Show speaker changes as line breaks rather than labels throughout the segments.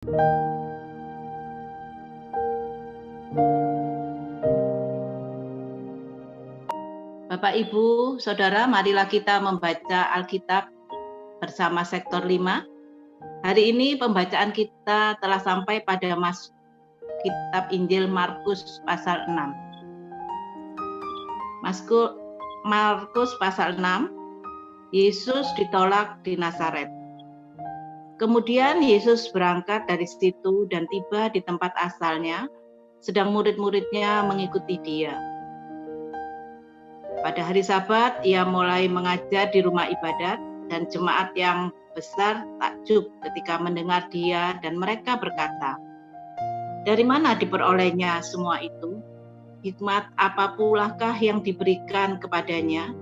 Bapak, Ibu, Saudara, marilah kita membaca Alkitab bersama sektor 5. Hari ini pembacaan kita telah sampai pada kitab Injil Markus pasal 6. Markus pasal 6, Yesus ditolak di Nazaret. Kemudian Yesus berangkat dari situ dan tiba di tempat asalnya, sedang murid-muridnya mengikuti dia. Pada hari Sabat, ia mulai mengajar di rumah ibadat, dan jemaat yang besar takjub ketika mendengar dia, dan mereka berkata, "Dari mana diperolehnya semua itu? Hikmat apa pulakah yang diberikan kepadanya?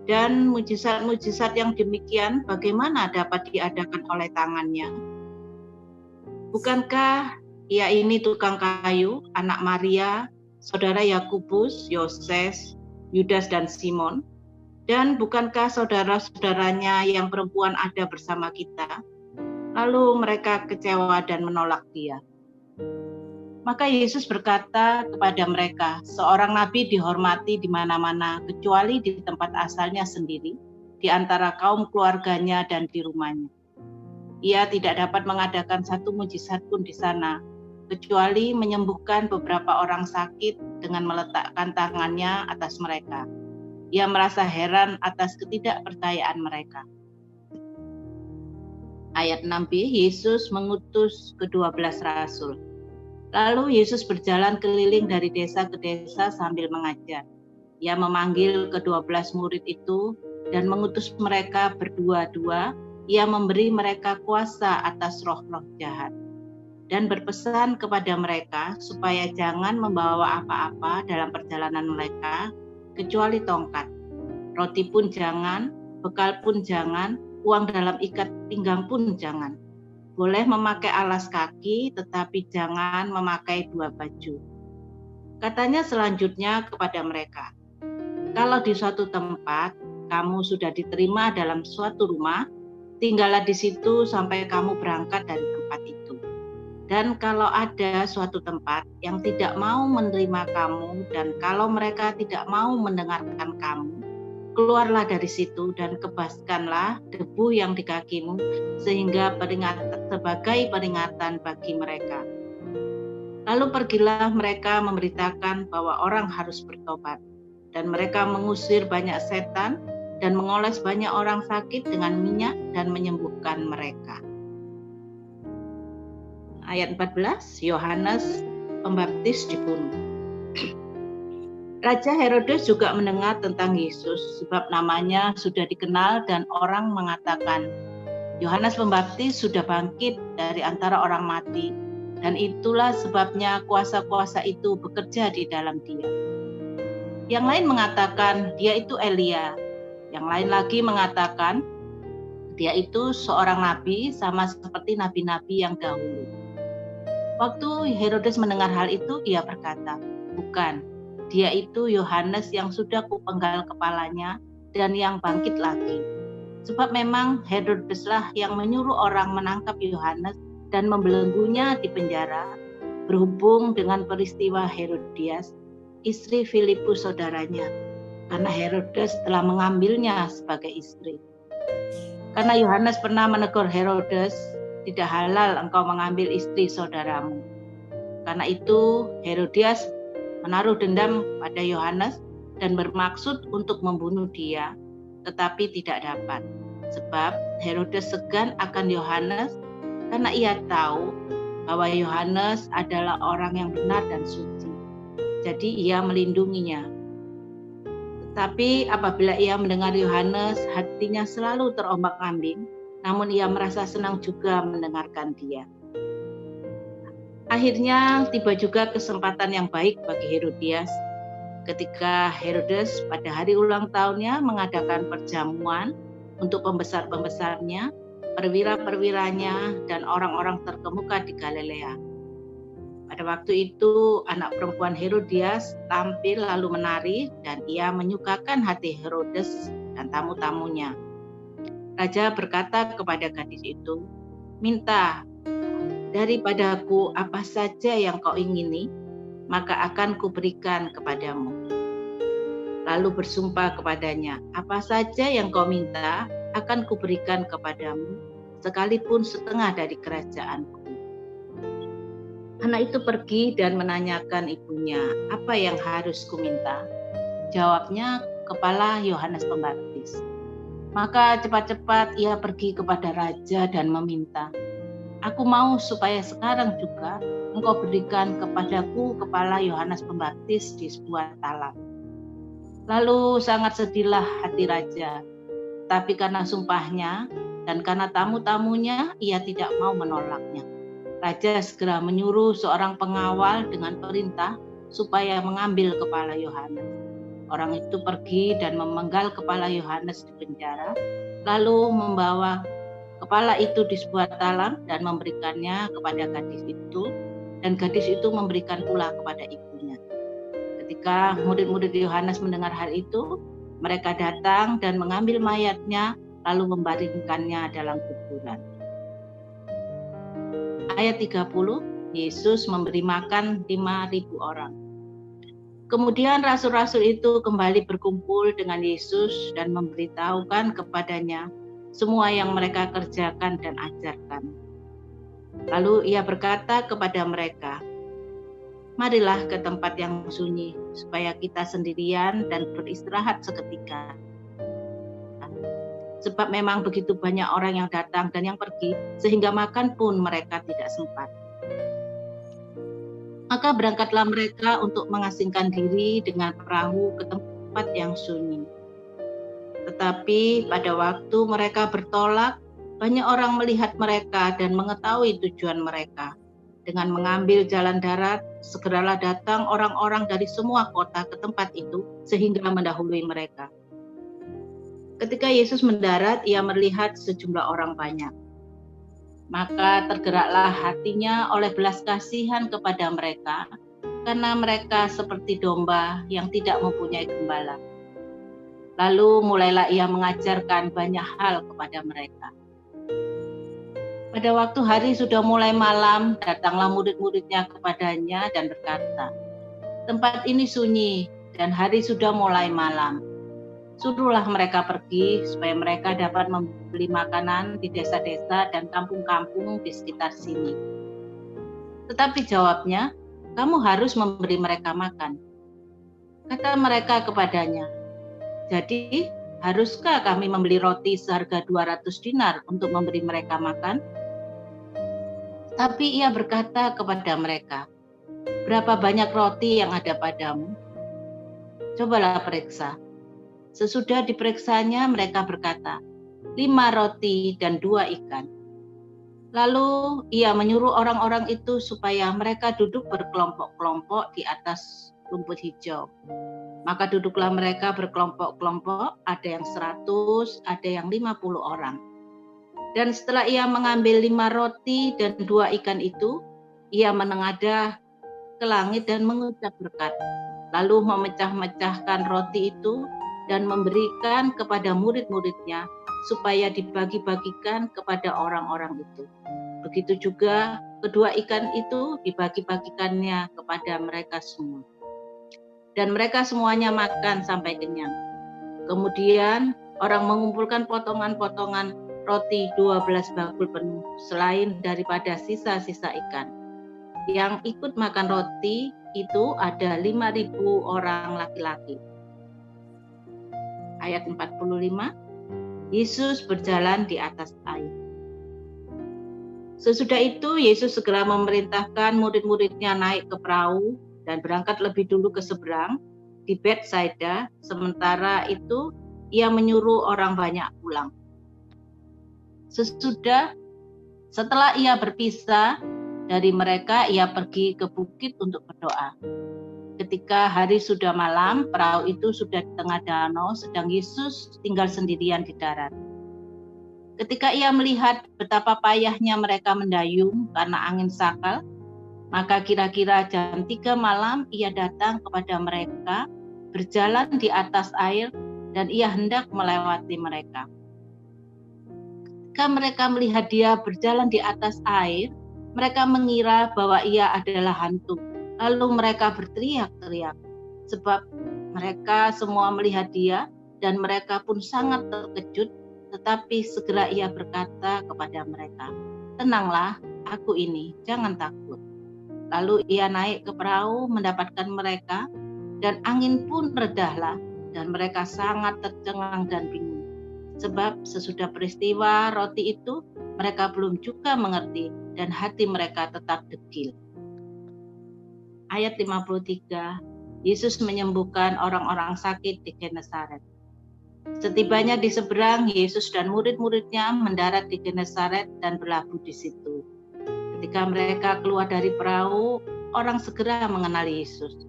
Dan mujizat-mujizat yang demikian bagaimana dapat diadakan oleh tangannya? Bukankah ia ini tukang kayu, anak Maria, saudara Yakobus, Yoses, Yudas dan Simon? Dan bukankah saudara-saudaranya yang perempuan ada bersama kita?" Lalu mereka kecewa dan menolak dia. Maka Yesus berkata kepada mereka, "Seorang nabi dihormati di mana-mana, kecuali di tempat asalnya sendiri, di antara kaum keluarganya dan di rumahnya. Ia tidak dapat mengadakan satu mujizat pun di sana, kecuali menyembuhkan beberapa orang sakit dengan meletakkan tangannya atas mereka." Ia merasa heran atas ketidakpercayaan mereka. Ayat 6b, Yesus mengutus ke-12 rasul. Lalu Yesus berjalan keliling dari desa ke desa sambil mengajar. Ia memanggil ke-12 murid itu dan mengutus mereka berdua-dua. Ia memberi mereka kuasa atas roh-roh jahat dan berpesan kepada mereka supaya jangan membawa apa-apa dalam perjalanan mereka kecuali tongkat. Roti pun jangan, bekal pun jangan, uang dalam ikat pinggang pun jangan. Boleh memakai alas kaki, tetapi jangan memakai 2 baju. Katanya selanjutnya kepada mereka, "Kalau di suatu tempat kamu sudah diterima dalam suatu rumah, tinggallah di situ sampai kamu berangkat dari tempat itu. Dan kalau ada suatu tempat yang tidak mau menerima kamu, dan kalau mereka tidak mau mendengarkan kamu, keluarlah dari situ dan kebaskanlah debu yang di kakimu, sehingga sebagai peringatan bagi mereka. Lalu pergilah mereka memberitakan bahwa orang harus bertobat, dan mereka mengusir banyak setan dan mengoles banyak orang sakit dengan minyak dan menyembuhkan mereka." Ayat 14, Yohanes Pembaptis dibunuh. Raja Herodes juga mendengar tentang Yesus, sebab namanya sudah dikenal dan orang mengatakan, "Yohanes Pembaptis sudah bangkit dari antara orang mati, dan itulah sebabnya kuasa-kuasa itu bekerja di dalam dia." Yang lain mengatakan, "Dia itu Elia." Yang lain lagi mengatakan, "Dia itu seorang nabi sama seperti nabi-nabi yang dahulu." Waktu Herodes mendengar hal itu, ia berkata, "Bukan, dia itu Yohanes yang sudah kupenggal kepalanya dan yang bangkit lagi." Sebab memang Herodeslah yang menyuruh orang menangkap Yohanes dan membelenggunya di penjara, berhubung dengan peristiwa Herodias, istri Filipus saudaranya, karena Herodes telah mengambilnya sebagai istri. Karena Yohanes pernah menegur Herodes, "Tidak halal engkau mengambil istri saudaramu." Karena itu Herodias menaruh dendam pada Yohanes dan bermaksud untuk membunuh dia, tetapi tidak dapat. Sebab Herodes segan akan Yohanes karena ia tahu bahwa Yohanes adalah orang yang benar dan suci. Jadi ia melindunginya. Tetapi apabila ia mendengar Yohanes, hatinya selalu terombang-ambing, namun ia merasa senang juga mendengarkan dia. Akhirnya tiba juga kesempatan yang baik bagi Herodias ketika Herodes pada hari ulang tahunnya mengadakan perjamuan untuk pembesar-pembesarnya, perwira-perwiranya, dan orang-orang terkemuka di Galilea. Pada waktu itu anak perempuan Herodias tampil lalu menari, dan ia menyukakan hati Herodes dan tamu-tamunya. Raja berkata kepada gadis itu, "Minta Daripadaku apa saja yang kau ingini, maka akan kuberikan kepadamu. Lalu bersumpah kepadanya, apa saja yang kau minta akan kuberikan kepadamu, sekalipun setengah dari kerajaanku. Anak itu pergi dan menanyakan ibunya, apa yang harus kuminta? Jawabnya, kepala Yohanes Pembaptis. Maka cepat-cepat ia pergi kepada raja dan meminta, aku mau supaya sekarang juga engkau berikan kepadaku kepala Yohanes Pembaptis di sebuah talam. Lalu sangat sedihlah hati raja, tapi karena sumpahnya dan karena tamu-tamunya, ia tidak mau menolaknya. Raja segera menyuruh seorang pengawal dengan perintah supaya mengambil kepala Yohanes. Orang itu pergi dan memenggal kepala Yohanes di penjara, lalu membawa kepala itu di sebuah talam dan memberikannya kepada gadis itu, dan gadis itu memberikan pula kepada ibunya. Ketika murid-murid Yohanes mendengar hal itu, mereka datang dan mengambil mayatnya, lalu membaringkannya dalam kuburan. Ayat 30, Yesus memberi makan 5.000 orang. Kemudian rasul-rasul itu kembali berkumpul dengan Yesus dan memberitahukan kepadanya semua yang mereka kerjakan dan ajarkan. Lalu ia berkata kepada mereka, marilah ke tempat yang sunyi, supaya kita sendirian dan beristirahat seketika. Sebab memang begitu banyak orang yang datang dan yang pergi, sehingga makan pun mereka tidak sempat. Maka berangkatlah mereka untuk mengasingkan diri dengan perahu ke tempat yang sunyi. Tetapi pada waktu mereka bertolak, banyak orang melihat mereka dan mengetahui tujuan mereka. Dengan mengambil jalan darat, segeralah datang orang-orang dari semua kota ke tempat itu, sehingga mendahului mereka. Ketika Yesus mendarat, ia melihat sejumlah orang banyak. Maka tergeraklah hatinya oleh belas kasihan kepada mereka, karena mereka seperti domba yang tidak mempunyai gembala. Lalu mulailah ia mengajarkan banyak hal kepada mereka. Pada waktu hari sudah mulai malam, datanglah murid-muridnya kepadanya dan berkata, tempat ini sunyi dan hari sudah mulai malam. Suruhlah mereka pergi supaya mereka dapat membeli makanan di desa-desa dan kampung-kampung di sekitar sini. Tetapi jawabnya, kamu harus memberi mereka makan. Kata mereka kepadanya, jadi haruskah kami membeli roti seharga 200 dinar untuk memberi mereka makan? Tapi ia berkata kepada mereka, berapa banyak roti yang ada padamu? Cobalah periksa. Sesudah diperiksanya mereka berkata, 5 roti dan 2 ikan. Lalu ia menyuruh orang-orang itu supaya mereka duduk berkelompok-kelompok di atas rumput hijau. Maka duduklah mereka berkelompok-kelompok, ada yang 100, ada yang 50 orang. Dan setelah ia mengambil 5 roti dan 2 ikan itu, ia menengadah ke langit dan mengucap berkat. Lalu memecah-mecahkan roti itu dan memberikan kepada murid-muridnya supaya dibagi-bagikan kepada orang-orang itu. Begitu juga kedua ikan itu dibagi-bagikannya kepada mereka semua. Dan mereka semuanya makan sampai kenyang. Kemudian orang mengumpulkan potongan-potongan roti 12 bakul penuh, selain daripada sisa-sisa ikan. Yang ikut makan roti itu ada 5.000 orang laki-laki. Ayat 45, Yesus berjalan di atas air. Sesudah itu Yesus segera memerintahkan murid-muridnya naik ke perahu dan berangkat lebih dulu ke seberang di Betsaida. Sementara itu ia menyuruh orang banyak pulang. Setelah ia berpisah dari mereka, ia pergi ke bukit untuk berdoa. Ketika hari sudah malam, perahu itu sudah di tengah danau, sedang Yesus tinggal sendirian di darat. Ketika ia melihat betapa payahnya mereka mendayung karena angin sakal, maka kira-kira jam 3 malam ia datang kepada mereka, berjalan di atas air, dan ia hendak melewati mereka. Ketika mereka melihat dia berjalan di atas air, Mereka mengira bahwa ia adalah hantu. Lalu mereka berteriak-teriak, sebab mereka semua melihat dia, dan mereka pun sangat terkejut. Tetapi segera ia berkata kepada mereka, "Tenanglah, aku ini, jangan takut." Lalu ia naik ke perahu mendapatkan mereka, dan angin pun redahlah, dan mereka sangat tercengang dan bingung. Sebab sesudah peristiwa roti itu, mereka belum juga mengerti, dan hati mereka tetap degil. Ayat 53, Yesus menyembuhkan orang-orang sakit di Genesaret. Setibanya di seberang, Yesus dan murid-muridnya mendarat di Genesaret dan berlabuh di situ. Ketika mereka keluar dari perahu, orang segera mengenali Yesus.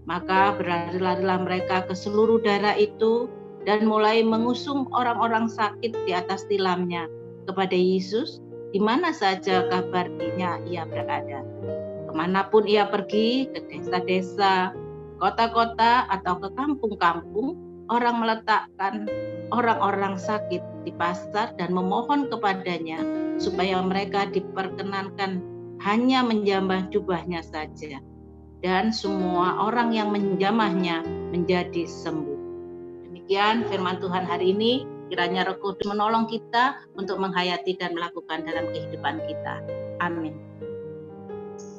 Maka berlari-larilah mereka ke seluruh daerah itu dan mulai mengusung orang-orang sakit di atas tilamnya kepada Yesus, di mana saja kabarnya ia berada. Kemanapun ia pergi, ke desa-desa, kota-kota, atau ke kampung-kampung, orang meletakkan orang-orang sakit di pasar dan memohon kepadanya supaya mereka diperkenankan hanya menjamah jubahnya saja. Dan semua orang yang menjamahnya menjadi sembuh. Demikian firman Tuhan hari ini. Kiranya Roh Kudus menolong kita untuk menghayati dan melakukan dalam kehidupan kita. Amin.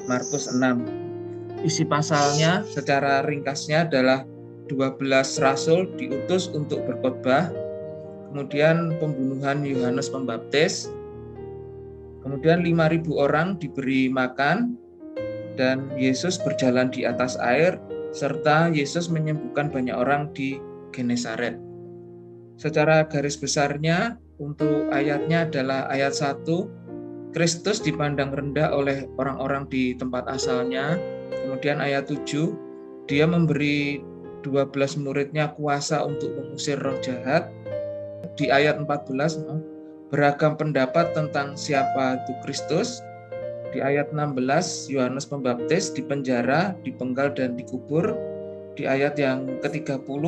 Markus 6. Isi pasalnya secara ringkasnya adalah 12 rasul diutus untuk berkhotbah, kemudian pembunuhan Yohanes Pembaptis, kemudian 5.000 orang diberi makan, dan Yesus berjalan di atas air, serta Yesus menyembuhkan banyak orang di Genesaret. Secara garis besarnya, untuk ayatnya adalah ayat 1, Kristus dipandang rendah oleh orang-orang di tempat asalnya. Kemudian ayat 7, dia memberi 12 muridnya kuasa untuk mengusir roh jahat. Di ayat 14, beragam pendapat tentang siapa itu Kristus. Di ayat 16, Yohanes Pembaptis dipenjara, dipenggal dan dikubur. Di ayat yang ke-30,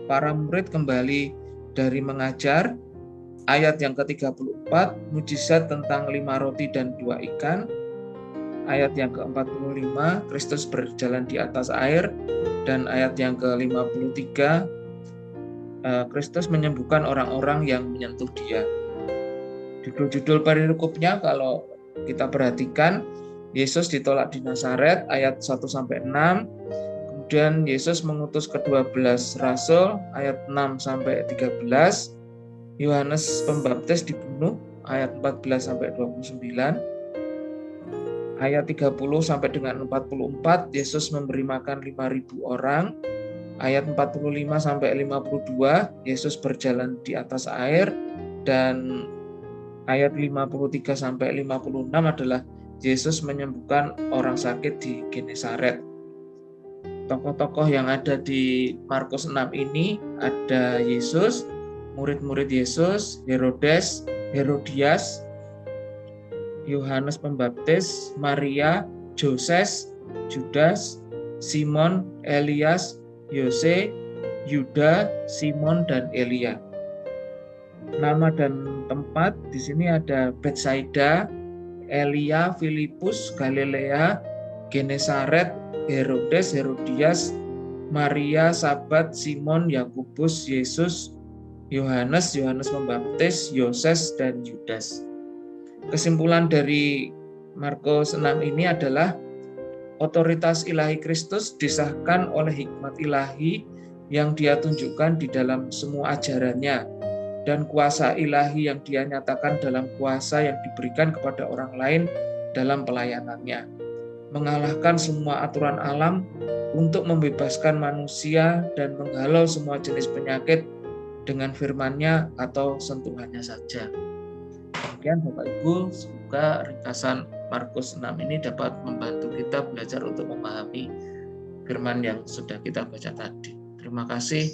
para murid kembali dari mengajar. Ayat yang ke-34, mujizat tentang 5 roti dan 2 ikan. Ayat yang ke-45, Kristus berjalan di atas air. Dan ayat yang ke-53, Kristus menyembuhkan orang-orang yang menyentuh dia. Judul-judul perikopnya kalau kita perhatikan, Yesus ditolak di Nazaret, ayat 1-6. Kemudian Yesus mengutus ke-12 rasul, ayat 6-13. Yohanes Pembaptis dibunuh, ayat 14-29. Ayat 30 sampai dengan 44, Yesus memberi makan 5.000 orang. Ayat 45 sampai 52, Yesus berjalan di atas air, dan ayat 53 sampai 56 adalah Yesus menyembuhkan orang sakit di Genesaret. Tokoh-tokoh yang ada di Markus 6 ini ada Yesus, murid-murid Yesus, Herodes, Herodias, Yohanes Pembaptis, Maria, Joses, Judas, Simon, Elias, Yose, Yuda, Simon, dan Elia. Nama dan tempat di sini ada Betsaida, Elia, Filipus, Galilea, Genesaret, Herodes, Herodias, Maria, Sabat, Simon, Yakobus, Yesus, Yohanes Pembaptis, Yoses, dan Yudas. Kesimpulan dari Markus 6 ini adalah otoritas ilahi Kristus disahkan oleh hikmat ilahi yang dia tunjukkan di dalam semua ajarannya, dan kuasa ilahi yang dia nyatakan dalam kuasa yang diberikan kepada orang lain dalam pelayanannya, mengalahkan semua aturan alam untuk membebaskan manusia dan menghalau semua jenis penyakit dengan firman-Nya atau sentuhannya saja. Demikian Bapak Ibu, semoga ringkasan Markus 6 ini dapat membantu kita belajar untuk memahami firman yang sudah kita baca tadi. Terima kasih.